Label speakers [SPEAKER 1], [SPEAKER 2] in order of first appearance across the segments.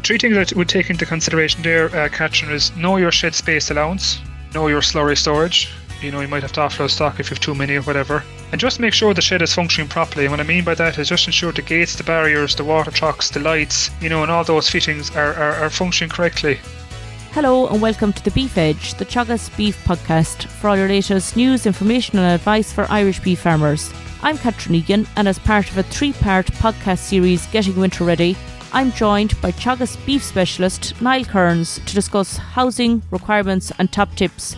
[SPEAKER 1] Three things that would take into consideration there, Catherine, is know your shed space allowance, know your slurry storage. You might have to offload stock if you have too many or whatever. And just make sure the shed is functioning properly. And what I mean by that is just ensure the gates, the barriers, the water trucks, the lights, and all those fittings are functioning correctly.
[SPEAKER 2] Hello and welcome to the Beef Edge, the Teagasc Beef podcast, for all your latest news, information and advice for Irish beef farmers. I'm Catherine Egan, and as part of a 3-part podcast series, Getting Winter Ready, I'm joined by Teagasc Beef Specialist Niall Kerins to discuss housing, requirements and top tips.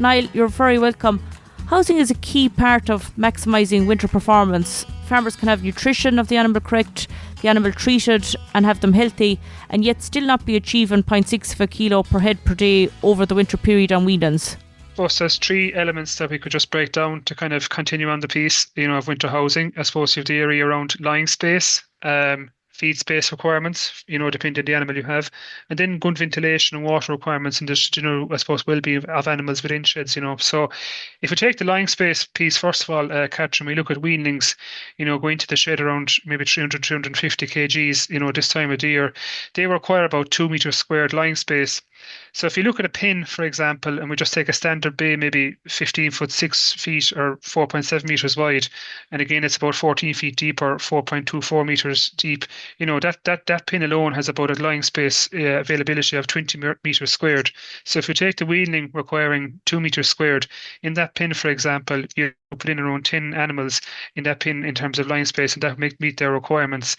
[SPEAKER 2] Niall, you're very welcome. Housing is a key part of maximising winter performance. Farmers can have nutrition of the animal correct, the animal treated and have them healthy, and yet still not be achieving 0.6 of a kilo per head per day over the winter period on weanlings.
[SPEAKER 1] I suppose there's 3 elements that we could just break down to kind of continue on the piece, of winter housing. I suppose you have the area around lying space, feed space requirements, depending on the animal you have, and then good ventilation and water requirements, and just, I suppose, well-being of animals within sheds, So if we take the lying space piece, first of all, Catherine, we look at weanlings, going to the shed around maybe 300, 350 kgs, this time of the year, they require about 2 meters squared lying space. So if you look at a pen, for example, and we just take a standard bay, maybe 15 foot 6 feet or 4.7 meters wide, and again, it's about 14 feet deep or 4.24 meters deep, that pen alone has about a lying space availability of 20 meters squared. So if you take the weanling requiring 2 meters squared, in that pen, for example, you put in around 10 animals in that pen in terms of line space, and that will meet their requirements.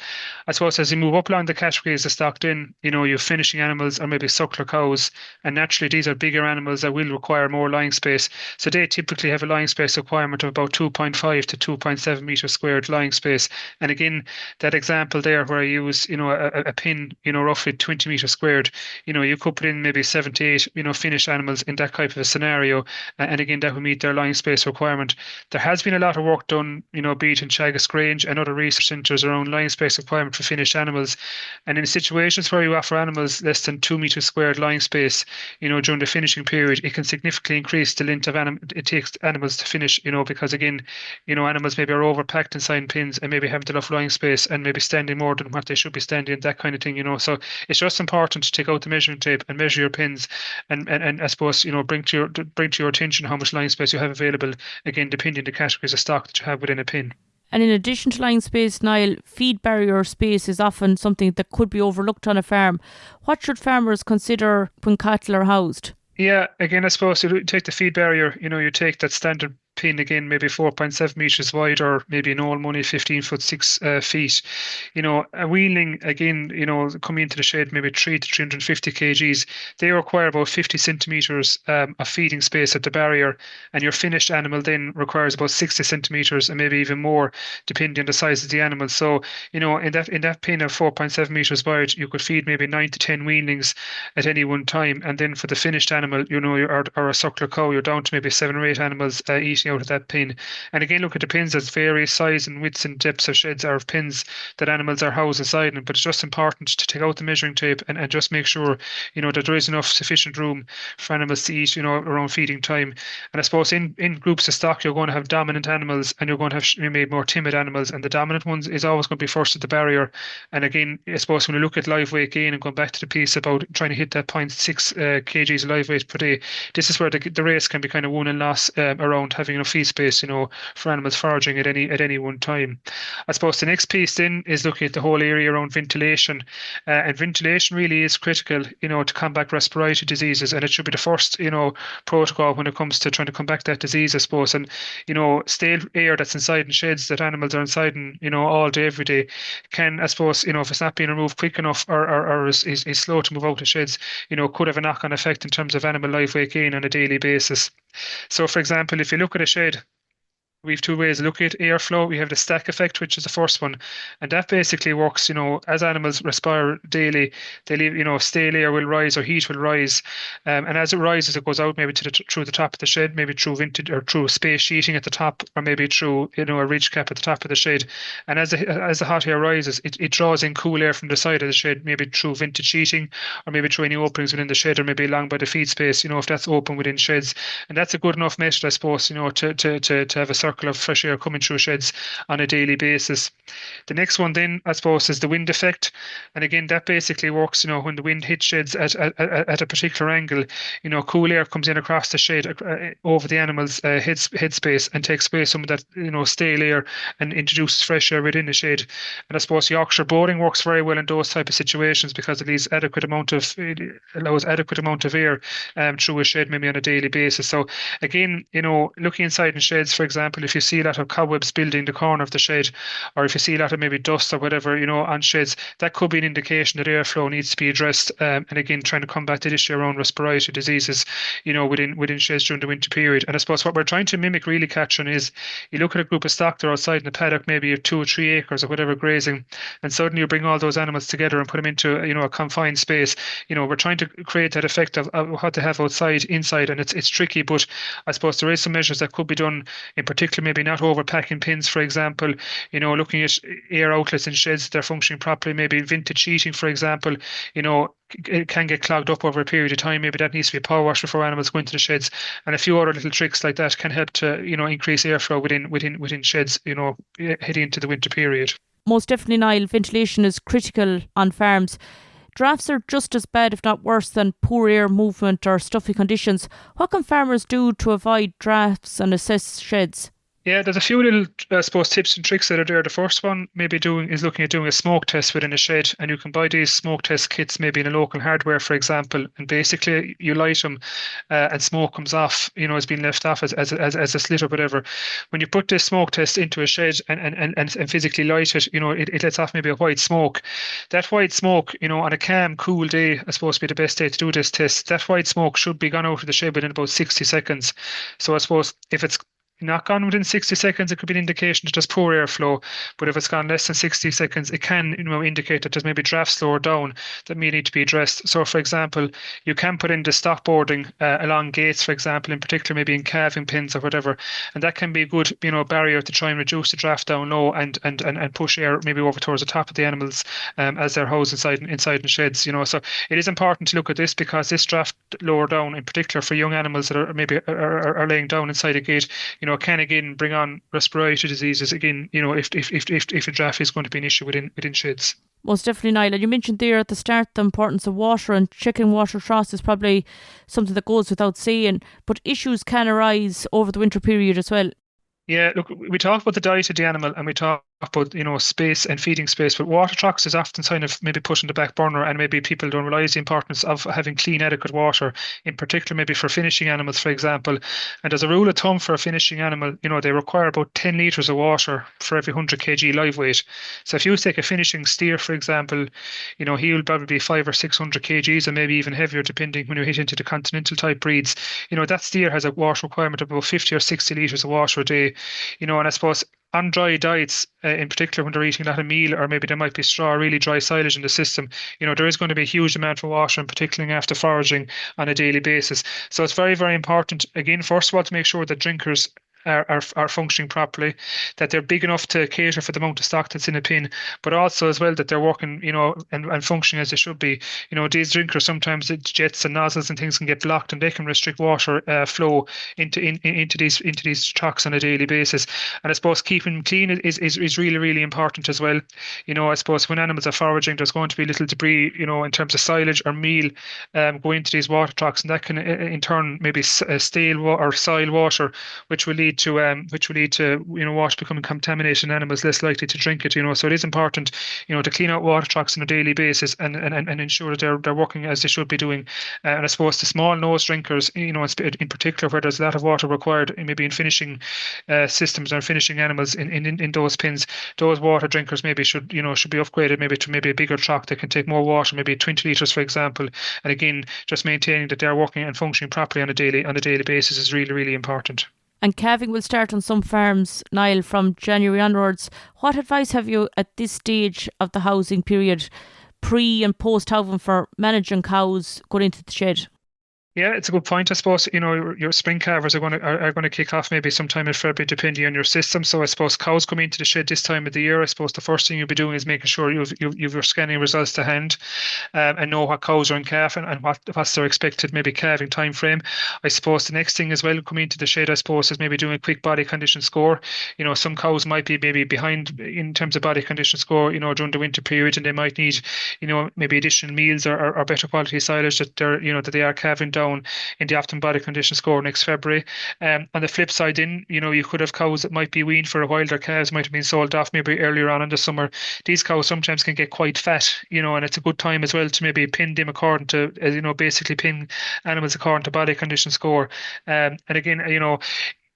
[SPEAKER 1] I suppose as you move up along the categories of stocked in, you're finishing animals or maybe suckler cows, and naturally these are bigger animals that will require more lying space. So they typically have a lying space requirement of about 2.5 to 2.7 meters squared lying space. And again, that example there where I use, a pin, roughly 20 meters squared, you could put in maybe 7 to 8, finished animals in that type of a scenario. And again, that will meet their lying space requirement. There has been a lot of work done, be it in Teagasc Range and other research centres around lying space requirement for finished animals. And in situations where you offer animals less than 2 meters squared lying space, during the finishing period, it can significantly increase the length of it takes animals to finish, because again, animals maybe are overpacked inside pins and maybe haven't enough lying space and maybe standing more than what they should be standing, that kind of thing, So it's just important to take out the measuring tape and measure your pins and I suppose, bring to your attention how much lying space you have available, again, depending on the categories of stock that you have within a pin.
[SPEAKER 2] And in addition to lying space, Niall, feed barrier space is often something that could be overlooked on a farm. What should farmers consider when cattle are housed?
[SPEAKER 1] Yeah, again, I suppose you take the feed barrier, you take that standard pin, again, maybe 4.7 meters wide or maybe in all money 15 foot 6 feet. A weanling, again, coming into the shed, maybe 3 to 350 kgs, they require about 50 centimeters of feeding space at the barrier, and your finished animal then requires about 60 centimeters and maybe even more depending on the size of the animal. So, in that pin of 4.7 meters wide, you could feed maybe 9 to 10 weanlings at any one time, and then for the finished animal, or a suckler cow, you're down to maybe 7 or 8 animals eating out of that pin. And again, look at the pins as various size and widths and depths of sheds or of pins that animals are housed inside them. But it's just important to take out the measuring tape and just make sure, that there is enough sufficient room for animals to eat, around feeding time. And I suppose in groups of stock, you're going to have dominant animals and you're going to have maybe more timid animals. And the dominant ones is always going to be first at the barrier. And again, I suppose when you look at live weight gain and going back to the piece about trying to hit that 0.6 kgs live weight per day, this is where the race can be kind of won and lost around having enough feed space, for animals foraging at any one time. I suppose the next piece then is looking at the whole area around ventilation, and ventilation really is critical, to combat respiratory diseases, and it should be the first, protocol when it comes to trying to combat that disease, I suppose. And stale air that's inside in sheds that animals are inside in, all day every day can, I suppose, if it's not being removed quick enough or is slow to move out of sheds, could have a knock-on effect in terms of animal live weight gain on a daily basis. So, for example, if you look at a shed, we have 2 ways to look at airflow. We have the stack effect, which is the first one, and that basically works, as animals respire daily, they leave, stale air will rise or heat will rise, and as it rises, it goes out maybe through the top of the shed, maybe through vented or through space sheeting at the top, or maybe through a ridge cap at the top of the shed. And as the hot air rises, it draws in cool air from the side of the shed, maybe through vented sheeting, or maybe through any openings within the shed, or maybe along by the feed space, if that's open within sheds. And that's a good enough method, I suppose, to have a circle of fresh air coming through sheds on a daily basis. The next one then, I suppose, is the wind effect. And again, that basically works, when the wind hits sheds at a particular angle, cool air comes in across the shed over the animal's head space and takes away some of that, stale air and introduces fresh air within the shed. And I suppose Yorkshire boarding works very well in those type of situations because it allows adequate amount of air through a shed maybe on a daily basis. So again, looking inside in sheds, for example, if you see a lot of cobwebs building the corner of the shed, or if you see a lot of maybe dust or whatever, on sheds, that could be an indication that airflow needs to be addressed. And again, trying to combat the issue around respiratory diseases, within sheds during the winter period. And I suppose what we're trying to mimic really, Catherine, is you look at a group of stock that are outside in the paddock, maybe of 2 or 3 acres or whatever grazing, and suddenly you bring all those animals together and put them into a confined space. We're trying to create that effect of what they have outside, inside, and it's tricky, but I suppose there is some measures that could be done, in particular maybe not overpacking pins, for example, looking at air outlets in sheds that are functioning properly, maybe vintage sheeting, for example, it can get clogged up over a period of time. Maybe that needs to be power washed before animals go into the sheds, and a few other little tricks like that can help to increase airflow within sheds heading into the winter period.
[SPEAKER 2] Most definitely, Niall, ventilation is critical on farms. Draughts are just as bad, if not worse, than poor air movement or stuffy conditions. What can farmers do to avoid draughts and assess sheds?
[SPEAKER 1] Yeah, there's a few little, I suppose, tips and tricks that are there. The first one maybe is looking at doing a smoke test within a shed, and you can buy these smoke test kits maybe in a local hardware, for example, and basically you light them and smoke comes off, has been left off as a slit or whatever. When you put this smoke test into a shed and physically light it, it lets off maybe a white smoke. That white smoke, on a calm, cool day, I suppose, be the best day to do this test. That white smoke should be gone out of the shed within about 60 seconds. So I suppose if it's not gone within 60 seconds, it could be an indication that there's poor airflow. But if it's gone less than 60 seconds, it can indicate that there's maybe drafts lower down that may need to be addressed. So, for example, you can put in the stop boarding along gates, for example, in particular, maybe in calving pins or whatever, and that can be a good barrier to try and reduce the draft down low and push air maybe over towards the top of the animals as they're housed inside in sheds. So it is important to look at this because this draft lower down, in particular for young animals that are maybe are laying down inside a gate, can again bring on respiratory diseases again, if a draft is going to be an issue within sheds.
[SPEAKER 2] Most definitely, Niall. You mentioned there at the start the importance of water, and checking water troughs is probably something that goes without saying, but issues can arise over the winter period as well.
[SPEAKER 1] Yeah, look, we talk about the diet of the animal and we talk about, space and feeding space, but water troughs is often kind of maybe put on the back burner, and maybe people don't realise the importance of having clean, adequate water, in particular maybe for finishing animals, for example. And as a rule of thumb for a finishing animal, they require about 10 litres of water for every 100 kg live weight. So if you take a finishing steer, for example, he will probably be 500 or 600 kgs and maybe even heavier depending when you hit into the continental type breeds. That steer has a water requirement of about 50 or 60 litres of water a day. And I suppose on dry diets, in particular when they're eating a lot of meal, or maybe there might be straw or really dry silage in the system, there is going to be a huge amount of water, and particularly after foraging on a daily basis. So it's very, very important, again, first of all, to make sure that drinkers are functioning properly, that they're big enough to cater for the amount of stock that's in a pin, but also as well that they're working, and functioning as they should be. These drinkers, sometimes the jets and nozzles and things can get blocked, and they can restrict water flow into these troughs on a daily basis. And I suppose keeping them clean is really, really important as well. I suppose when animals are foraging, there's going to be little debris, in terms of silage or meal, go into these water troughs, and that can in turn maybe stale or soil water, which will lead to water becoming contaminated and animals less likely to drink it. So it is important, to clean out water troughs on a daily basis and ensure that they're working as they should be doing. And I suppose the small nose drinkers, in particular where there's a lot of water required, maybe in finishing systems or finishing animals in those pins, those water drinkers maybe should be upgraded maybe to maybe a bigger trough that can take more water, maybe 20 litres, for example. And again, just maintaining that they're working and functioning properly on a daily basis is really, really important.
[SPEAKER 2] And calving will start on some farms, Niall, from January onwards. What advice have you at this stage of the housing period, pre and post housing, for managing cows going into the shed?
[SPEAKER 1] Yeah, it's a good point. I suppose, your spring calvers are going to kick off maybe sometime in February, depending on your system. So I suppose cows come into the shed this time of the year. I suppose the first thing you'll be doing is making sure you've your scanning results to hand, and know what cows are in calf and what's their expected maybe calving time frame. I suppose the next thing as well coming into the shed, I suppose, is maybe doing a quick body condition score. Some cows might be maybe behind in terms of body condition score, during the winter period, and they might need, maybe additional meals or better quality silage that they are calving down in the optimum body condition score next February. On the flip side, you could have cows that might be weaned for a while. Their calves might have been sold off maybe earlier on in the summer. These cows sometimes can get quite fat, and it's a good time as well to maybe pin them according to, basically pin animals according to body condition score. And again,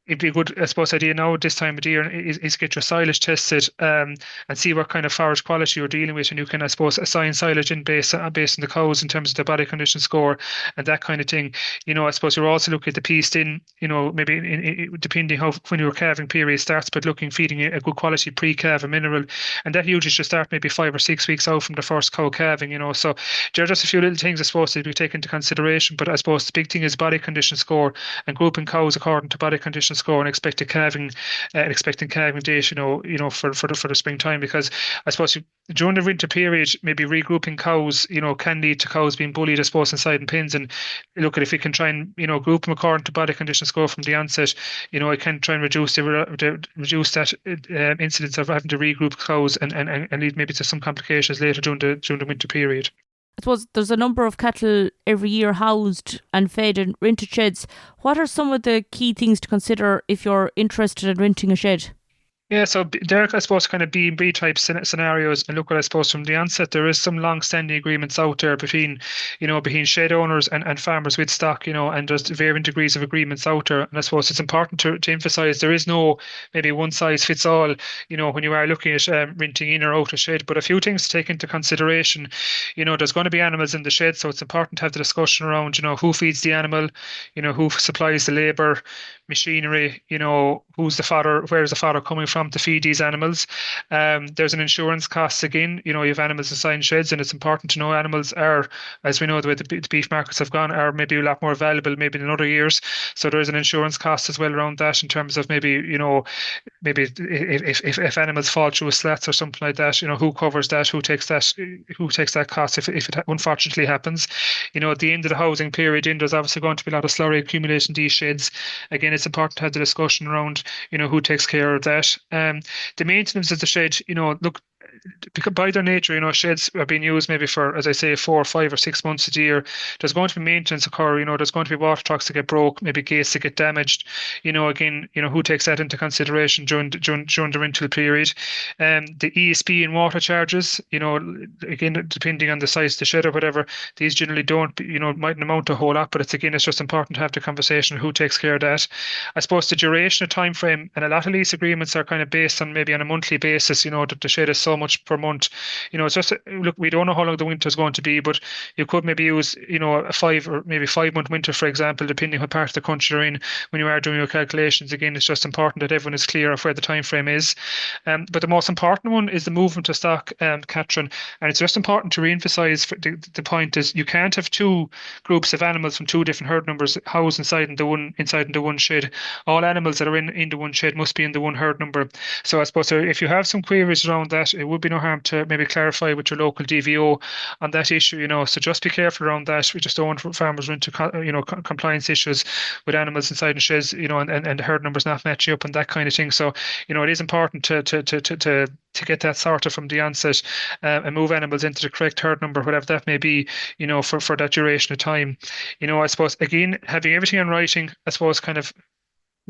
[SPEAKER 1] it'd be a good, I suppose, idea now this time of the year is get your silage tested, and see what kind of forage quality you're dealing with, and you can, I suppose, assign silage in based on the cows in terms of the body condition score and that kind of thing. I suppose you're also looking at the pieced in, maybe depending how when your calving period starts, but feeding a good quality pre-calf a mineral, and that usually should start maybe 5 or 6 weeks out from the first cow calving. So there are just a few little things I suppose to be taken into consideration, but I suppose the big thing is body condition score and grouping cows according to body condition score and expecting calving date, for the springtime, because I suppose during the winter period, maybe regrouping cows, can lead to cows being bullied, I suppose, inside in pens. And look at if we can try and group them according to body condition score from the onset, it can try and reduce that incidence of having to regroup cows and lead maybe to some complications later during the winter period.
[SPEAKER 2] I suppose there's a number of cattle every year housed and fed in rented sheds. What are some of the key things to consider if you're interested in renting a shed?
[SPEAKER 1] Yeah, so Derek, I suppose, kind of B and B type scenarios, and look what I suppose from the onset, there is some long-standing agreements out there between shed owners and farmers with stock, and there's varying degrees of agreements out there. And I suppose it's important to emphasize there is no maybe one size fits all, when you are looking at renting in or out a shed. But a few things to take into consideration, there's going to be animals in the shed, so it's important to have the discussion around, who feeds the animal, who supplies the labor, machinery, who's the fodder, where's the fodder coming from to feed these animals. There's an insurance cost again. You have animals inside sheds, and it's important to know animals are, as we know, the way the beef markets have gone, are maybe a lot more valuable maybe in other years. So there is an insurance cost as well around that in terms of maybe if animals fall through a slats or something like that, who covers that, who takes that cost if it unfortunately happens. At the end of the housing period, there's obviously going to be a lot of slurry accumulating these sheds. Again, it's important to have the discussion around, who takes care of that. The maintenance of the shed, look, because by their nature, sheds are being used maybe for, as I say, 4 or 5 or 6 months a year. There's going to be maintenance occur. There's going to be water trucks that get broke, maybe gates that get damaged. Again, who takes that into consideration during the rental period? The ESP and water charges. Again, depending on the size of the shed or whatever, these generally don't, mightn't amount to a whole lot. But it's just important to have the conversation who takes care of that. I suppose the duration of time frame, and a lot of lease agreements are kind of based on maybe on a monthly basis. That the shed is so much per month. It's just, look, we don't know how long the winter is going to be, but you could maybe use, a 5 or maybe 5 month winter, for example, depending what part of the country you're in when you are doing your calculations. Again, it's just important that everyone is clear of where the time frame is. But the most important one is the movement of stock, Catherine. And it's just important to re-emphasize the point is you can't have two groups of animals from two different herd numbers housed inside in the one shed. All animals that are in the one shed must be in the one herd number. So I suppose if you have some queries around that, it would be no harm to maybe clarify with your local DVO on that issue. So just be careful around that. We just don't want farmers into compliance issues with animals inside the sheds, and the herd numbers not matching up and that kind of thing. So it is important to get that sorted from the onset, and move animals into the correct herd number, whatever that may be, for that duration of time. I suppose again having everything in writing, I suppose, kind of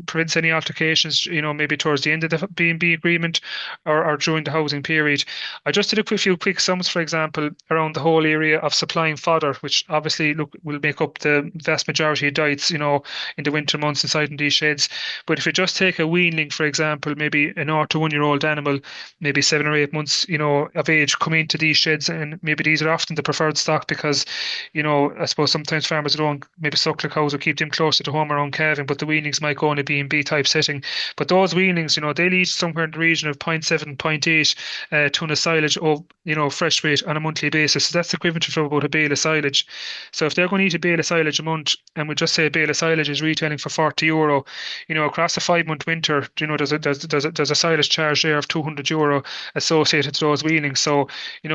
[SPEAKER 1] prevents any altercations, maybe towards the end of the B&B agreement or during the housing period. I just did a few quick sums, for example, around the whole area of supplying fodder, which obviously will make up the vast majority of diets, in the winter months inside in these sheds. But if you just take a weanling, for example, maybe an 0 to 1 year old animal, maybe 7 or 8 months, of age, come into these sheds, and maybe these are often the preferred stock because, I suppose sometimes farmers don't maybe suckler cows or keep them closer to home around calving, but the weanlings might go only B&B type setting. But those weanlings, they'll eat somewhere in the region of 0.7, 0.8 ton of silage of, fresh weight on a monthly basis. So that's equivalent to about a bale of silage. So if they're going to eat a bale of silage a month, and we just say a bale of silage is retailing for €40, across a 5-month winter, there's a silage charge there of €200 associated to those weanlings. So,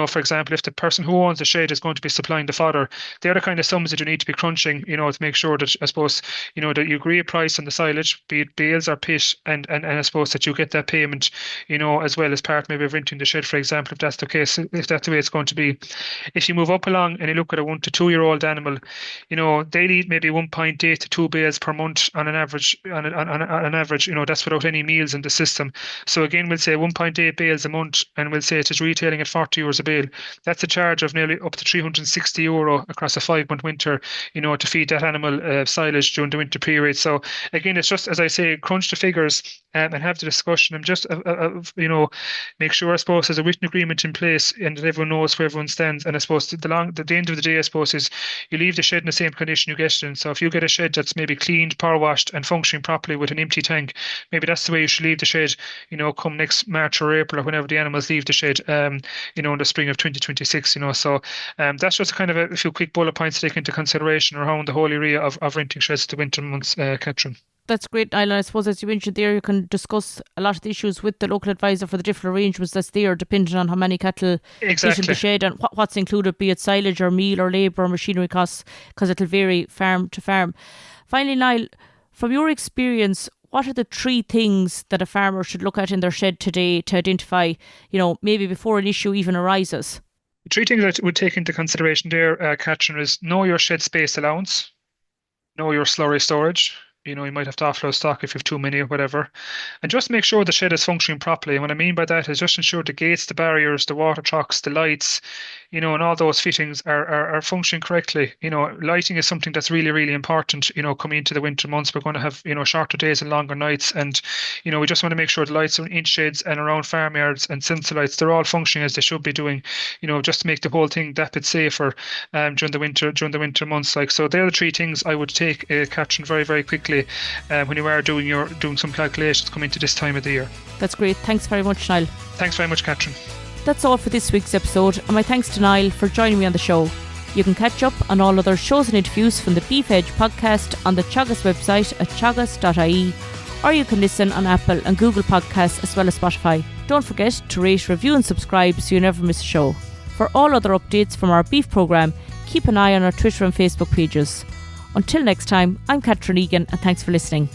[SPEAKER 1] for example, if the person who owns the shed is going to be supplying the fodder, they're the kind of sums that you need to be crunching, to make sure that, I suppose, that you agree a price on the silage, be it bales or pit, and I suppose that you get that payment, as well as part maybe of renting the shed, for example, if that's the case, if that's the way it's going to be. If you move up along and you look at a 1 to 2 year old animal, they'll eat maybe 1.8 to 2 bales per month on an average, on an average, that's without any meals in the system. So again, we'll say 1.8 bales a month, and we'll say it is retailing at €40 a bale. That's a charge of nearly up to €360 across a 5-month winter, to feed that animal silage during the winter period. So again, it's just, as I say, crunch the figures and have the discussion, and just make sure, I suppose, there's a written agreement in place and that everyone knows where everyone stands. And I suppose the end of the day, I suppose, is you leave the shed in the same condition you get it in. So if you get a shed that's maybe cleaned, power washed, and functioning properly with an empty tank, maybe that's the way you should leave the shed, come next March or April, or whenever the animals leave the shed, in the spring of 2026. So that's just kind of a few quick bullet points to take into consideration around the whole area of renting sheds to winter months, Catherine.
[SPEAKER 2] That's great, Niall. I suppose, as you mentioned there, you can discuss a lot of the issues with the local advisor for the different arrangements that's there, depending on how many cattle sit in the shed and what's included, be it silage or meal or labour or machinery costs, because it'll vary farm to farm. Finally, Niall, from your experience, what are the 3 things that a farmer should look at in their shed today to identify, maybe before an issue even arises?
[SPEAKER 1] 3 things that would take into consideration there, Catherine, is know your shed space allowance, know your slurry storage. You might have to offload stock if you have too many or whatever. And just make sure the shed is functioning properly. And what I mean by that is just ensure the gates, the barriers, the water trucks, the lights, and all those fittings are functioning correctly. Lighting is something that's really, really important, coming into the winter months. We're going to have, shorter days and longer nights. And, we just want to make sure the lights are in sheds and around farmyards and sensor lights, they're all functioning as they should be doing, just to make the whole thing that bit safer during the winter months. So they're the 3 things I would take, Catherine, very, very quickly when you are doing some calculations coming to this time of the year.
[SPEAKER 2] That's great. Thanks very much, Niall.
[SPEAKER 1] Thanks very much, Catherine.
[SPEAKER 2] That's all for this week's episode, and my thanks to Niall for joining me on the show. You can catch up on all other shows and interviews from the Beef Edge podcast on the Teagasc website at teagasc.ie, or you can listen on Apple and Google Podcasts as well as Spotify. Don't forget to rate, review and subscribe so you never miss a show. For all other updates from our beef programme, keep an eye on our Twitter and Facebook pages. Until next time, I'm Catherine Egan, and thanks for listening.